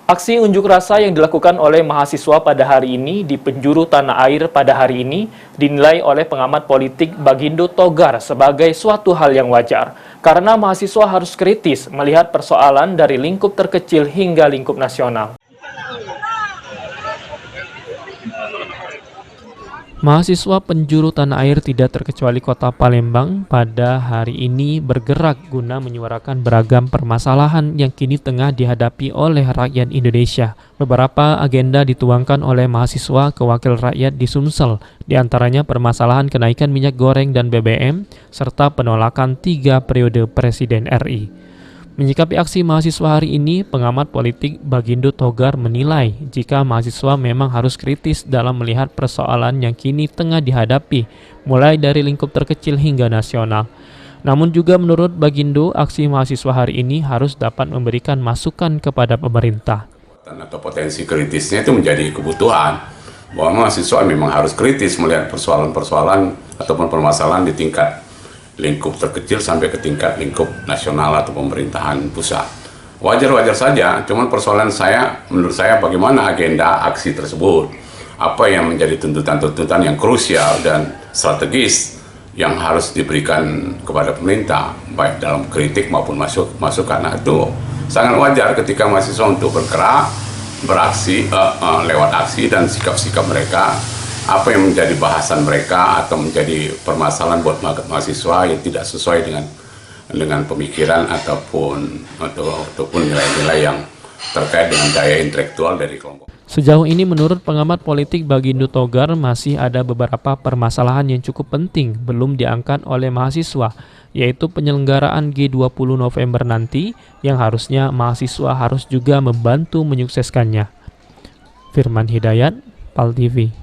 Aksi unjuk rasa yang dilakukan oleh mahasiswa pada hari ini di penjuru tanah air pada hari ini dinilai oleh pengamat politik Bagindo Togar sebagai suatu hal yang wajar. Karena mahasiswa harus kritis melihat persoalan dari lingkup terkecil hingga lingkup nasional. Mahasiswa penjuru tanah air tidak terkecuali kota Palembang pada hari ini bergerak guna menyuarakan beragam permasalahan yang kini tengah dihadapi oleh rakyat Indonesia. Beberapa agenda dituangkan oleh mahasiswa ke wakil rakyat di Sumsel, diantaranya permasalahan kenaikan minyak goreng dan BBM, serta penolakan 3 periode Presiden RI. Menyikapi aksi mahasiswa hari ini, pengamat politik Bagindo Togar menilai jika mahasiswa memang harus kritis dalam melihat persoalan yang kini tengah dihadapi, mulai dari lingkup terkecil hingga nasional. Namun juga menurut Bagindo, aksi mahasiswa hari ini harus dapat memberikan masukan kepada pemerintah. Atau potensi kritisnya itu menjadi kebutuhan, bahwa mahasiswa memang harus kritis melihat persoalan-persoalan ataupun permasalahan di tingkat lingkup terkecil sampai ke tingkat lingkup nasional atau pemerintahan pusat. Wajar-wajar saja, cuman persoalan menurut saya bagaimana agenda aksi tersebut, apa yang menjadi tuntutan-tuntutan yang krusial dan strategis yang harus diberikan kepada pemerintah, baik dalam kritik maupun masukan. Nah, itu sangat wajar ketika mahasiswa untuk bergerak, beraksi lewat aksi dan sikap-sikap mereka, apa yang menjadi bahasan mereka atau menjadi permasalahan buat mahasiswa yang tidak sesuai dengan pemikiran ataupun nilai-nilai yang terkait dengan daya intelektual dari kelompok. Sejauh ini menurut pengamat politik Bagindo Togar masih ada beberapa permasalahan yang cukup penting belum diangkat oleh mahasiswa, yaitu penyelenggaraan G20 November nanti yang harusnya mahasiswa harus juga membantu menyukseskannya. Firman Hidayat, PAL TV.